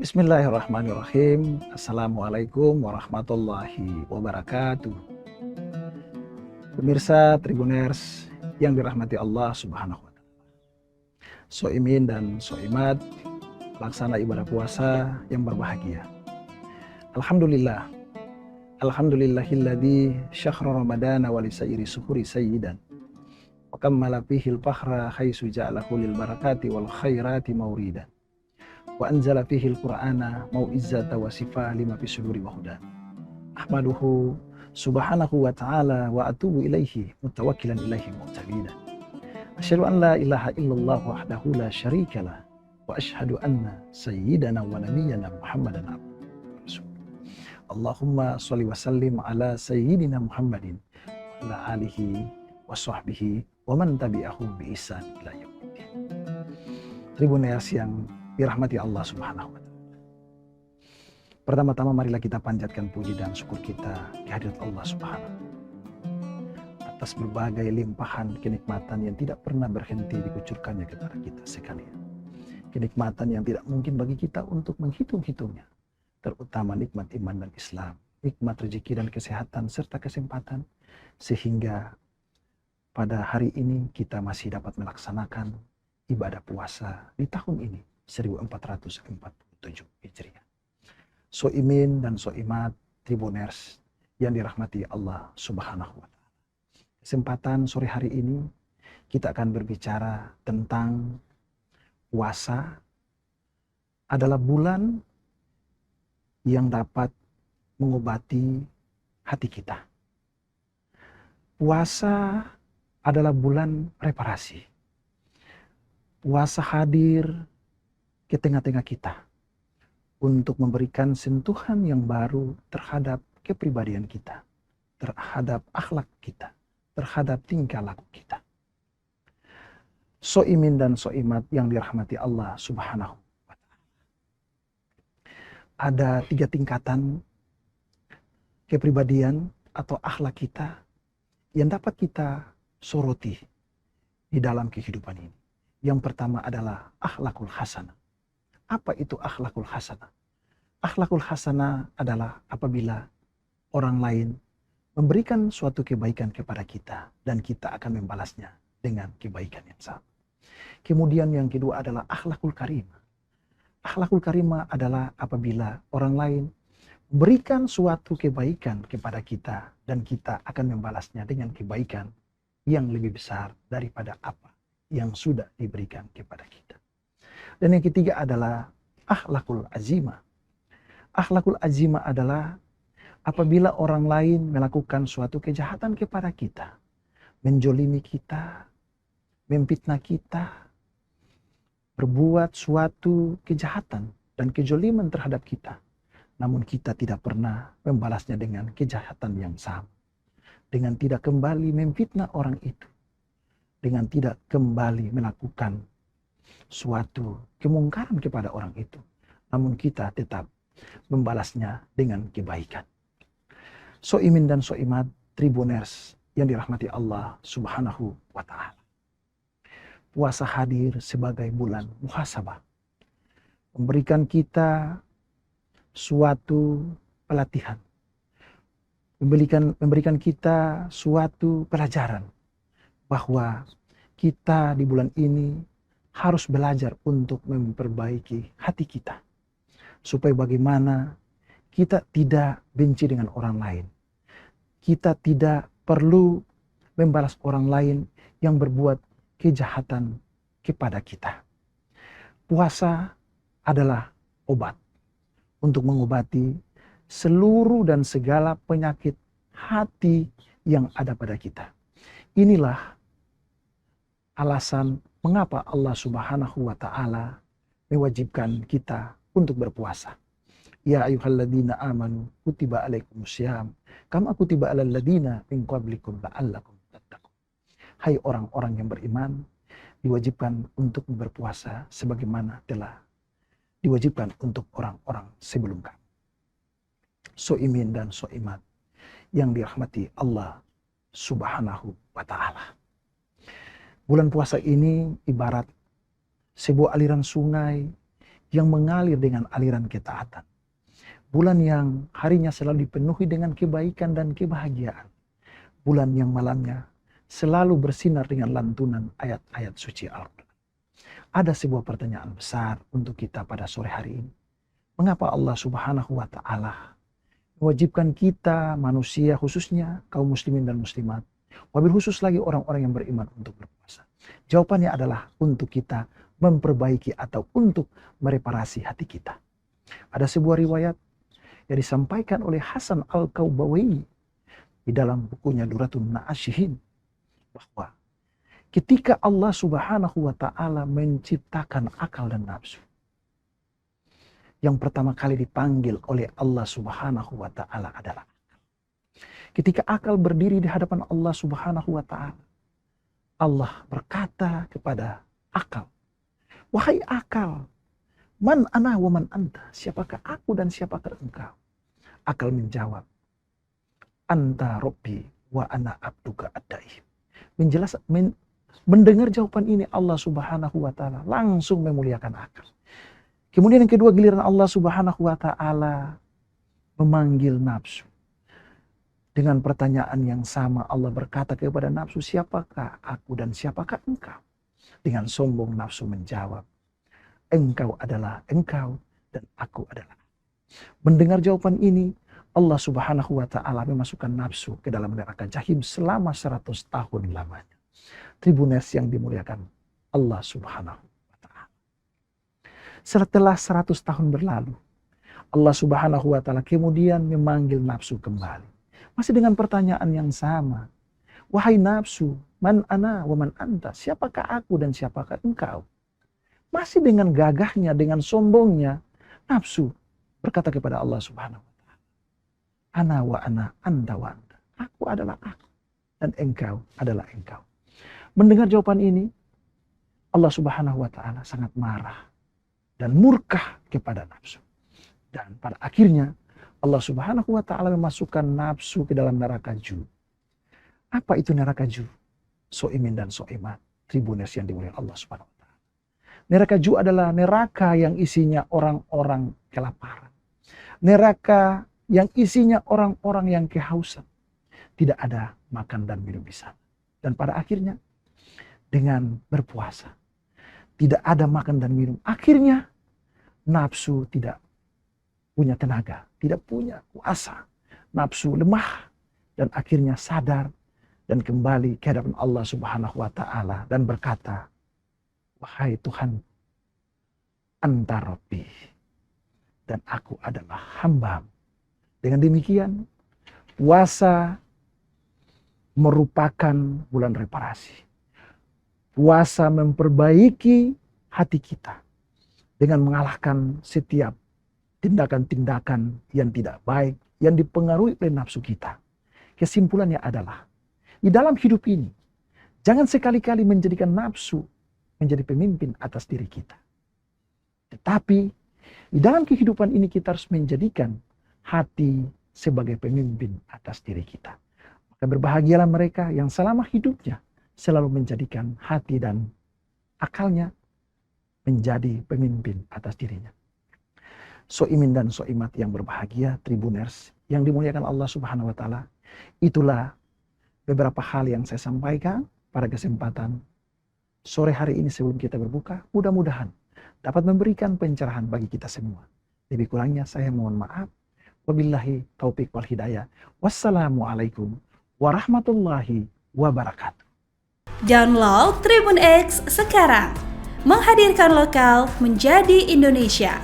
Bismillahirrahmanirrahim. Assalamualaikum warahmatullahi wabarakatuh. Pemirsa Tribuners yang dirahmati Allah Subhanahu wa Ta'ala. Soimin dan soimat, pelaksana ibadah puasa yang berbahagia. Alhamdulillah. Alhamdulillahilladzi syahra ramadana wa lisairi suhuri sayyidan. Wa kammala fihil fakhra haitsu ja'alahu lil barakati wal khairati mauridan. Wa anzala fihi al-Qur'ana mau'izzata wa sifa lima fi suduri wa hudan. Ahmaduhu subhanahu wa ta'ala wa atubu ilaihi mutawakkilan ilaihi mu'tabidan. Asyhadu an la ilaha illallah wahdahu la syarikalah wa asyhadu anna sayyidana wa nabiyyana Muhammadan abduhu wa rasuluh. Allahumma shalli wa sallim ala sayyidina Muhammadin wa ala alihi wa sahbihi wa man tabi'ahum bi ihsan ila yaumiddin. Tribuners yang dirahmati Allah Subhanahu wa Ta'ala. Pertama-tama marilah kita panjatkan puji dan syukur kita kehadirat Allah Subhanahu wa Ta'ala atas berbagai limpahan kenikmatan yang tidak pernah berhenti dikucurkannya kepada kita sekalian. Kenikmatan yang tidak mungkin bagi kita untuk menghitung-hitungnya, terutama nikmat iman dan Islam, nikmat rezeki dan kesehatan serta kesempatan, sehingga pada hari ini kita masih dapat melaksanakan ibadah puasa di tahun ini 1447 Hijriah. Soimin dan soimat Tribuners yang dirahmati Allah Subhanahu wa Ta'ala. Kesempatan sore hari ini kita akan berbicara tentang puasa adalah bulan yang dapat mengobati hati kita. Puasa adalah bulan reparasi. Puasa hadir ke tengah-tengah kita untuk memberikan sentuhan yang baru terhadap kepribadian kita, terhadap akhlak kita, terhadap tingkah laku kita. Soimin dan soimat yang dirahmati Allah Subhanahu wa Ta'ala. Ada 3 tingkatan kepribadian atau akhlak kita yang dapat kita soroti di dalam kehidupan ini. Yang pertama adalah akhlakul hasanah. Apa itu akhlakul hasanah? Akhlakul hasanah adalah apabila orang lain memberikan suatu kebaikan kepada kita dan kita akan membalasnya dengan kebaikan yang sama. Kemudian yang kedua adalah akhlakul karimah. Akhlakul karimah adalah apabila orang lain memberikan suatu kebaikan kepada kita dan kita akan membalasnya dengan kebaikan yang lebih besar daripada apa yang sudah diberikan kepada kita. Dan yang ketiga adalah akhlakul azimah. Akhlakul azimah adalah apabila orang lain melakukan suatu kejahatan kepada kita, menjolimi kita, memfitnah kita, berbuat suatu kejahatan dan kejoliman terhadap kita, namun kita tidak pernah membalasnya dengan kejahatan yang sama, dengan tidak kembali memfitnah orang itu, dengan tidak kembali melakukan suatu kemungkaran kepada orang itu, namun kita tetap membalasnya dengan kebaikan. Soimin dan soimat Tribuners yang dirahmati Allah Subhanahu wa Ta'ala. Puasa hadir sebagai bulan muhasabah, memberikan kita suatu pelatihan, memberikan kita suatu pelajaran bahwa kita di bulan ini harus belajar untuk memperbaiki hati kita. Supaya bagaimana kita tidak benci dengan orang lain. Kita tidak perlu membalas orang lain yang berbuat kejahatan kepada kita. Puasa adalah obat untuk mengobati seluruh dan segala penyakit hati yang ada pada kita. Inilah alasan mengapa Allah Subhanahu wa Ta'ala mewajibkan kita untuk berpuasa. Ya ayyuhalladzina amanu kutiba alaikumussyam kama kutiba alal ladzina min qablikum la'allakum tattaqun. Hai orang-orang yang beriman, diwajibkan untuk berpuasa sebagaimana telah diwajibkan untuk orang-orang sebelum kamu. Soimin dan soimat yang dirahmati Allah Subhanahu wa Ta'ala. Bulan puasa ini ibarat sebuah aliran sungai yang mengalir dengan aliran ketaatan. Bulan yang harinya selalu dipenuhi dengan kebaikan dan kebahagiaan. Bulan yang malamnya selalu bersinar dengan lantunan ayat-ayat suci Al-Quran. Ada sebuah pertanyaan besar untuk kita pada sore hari ini. Mengapa Allah Subhanahu wa Ta'ala mewajibkan kita, manusia khususnya kaum muslimin dan muslimat, wabil khusus lagi orang-orang yang beriman untuk berpuasa? Jawabannya adalah untuk kita memperbaiki atau untuk mereparasi hati kita. Ada sebuah riwayat yang disampaikan oleh Hasan Al-Kaubawi di dalam bukunya Duratun Na'asyihin, bahwa ketika Allah Subhanahu wa Ta'ala menciptakan akal dan nafsu, yang pertama kali dipanggil oleh Allah Subhanahu wa Ta'ala adalah akal. Ketika akal berdiri di hadapan Allah Subhanahu wa Ta'ala, Allah berkata kepada akal, "Wahai akal, man ana wa man anta?" Siapakah aku dan siapakah engkau? Akal menjawab, "Anta Rabbi wa ana abduka ad-daim." Mendengar jawaban ini, Allah Subhanahu wa Ta'ala langsung memuliakan akal. Kemudian yang kedua, giliran Allah Subhanahu wa Ta'ala memanggil nafsu. Dengan pertanyaan yang sama, Allah berkata kepada nafsu, "Siapakah aku dan siapakah engkau?" Dengan sombong nafsu menjawab, "Engkau adalah engkau dan aku adalah." Mendengar jawaban ini, Allah Subhanahu wa Ta'ala memasukkan nafsu ke dalam neraka jahim selama 100 tahun lamanya. Tribuners yang dimuliakan Allah Subhanahu wa Ta'ala. Setelah 100 tahun berlalu, Allah Subhanahu wa Ta'ala kemudian memanggil nafsu kembali. Masih dengan pertanyaan yang sama. "Wahai nafsu, man ana wa man anta?" Siapakah aku dan siapakah engkau? Masih dengan gagahnya, dengan sombongnya, nafsu berkata kepada Allah Subhanahu wa Ta'ala, "Ana wa ana, anta wa anta." Aku adalah aku dan engkau adalah engkau. Mendengar jawaban ini, Allah Subhanahu wa Ta'ala sangat marah dan murka kepada nafsu. Dan pada akhirnya Allah Subhanahu wa Ta'ala memasukkan nafsu ke dalam neraka ju. Apa itu neraka ju? Soimin dan soimat, tribuners yang dimuliakan Allah Subhanahu wa Ta'ala. Neraka ju adalah neraka yang isinya orang-orang kelaparan. Neraka yang isinya orang-orang yang kehausan. Tidak ada makan dan minum di sana. Dan pada akhirnya dengan berpuasa, tidak ada makan dan minum. Akhirnya nafsu tidak punya tenaga, tidak punya kuasa. Nafsu lemah dan akhirnya sadar dan kembali ke hadapan Allah Subhanahu wa Ta'ala dan berkata, "Wahai Tuhan, anta Rabbi dan aku adalah hamba." Dengan demikian, puasa merupakan bulan reparasi. Puasa memperbaiki hati kita dengan mengalahkan setiap tindakan-tindakan yang tidak baik yang dipengaruhi oleh nafsu kita. Kesimpulannya adalah, di dalam hidup ini, jangan sekali-kali menjadikan nafsu menjadi pemimpin atas diri kita. Tetapi, di dalam kehidupan ini kita harus menjadikan hati sebagai pemimpin atas diri kita. Maka berbahagialah mereka yang selama hidupnya selalu menjadikan hati dan akalnya menjadi pemimpin atas dirinya. Soimin dan soimat yang berbahagia, tribuners yang dimuliakan Allah Subhanahu wa Ta'ala. Itulah beberapa hal yang saya sampaikan pada kesempatan sore hari ini sebelum kita berbuka. Mudah-mudahan dapat memberikan pencerahan bagi kita semua. Lebih kurangnya saya mohon maaf. Wabillahi taufiq wal hidayah. Wassalamualaikum warahmatullahi wabarakatuh. Download Tribun X sekarang, menghadirkan lokal menjadi Indonesia.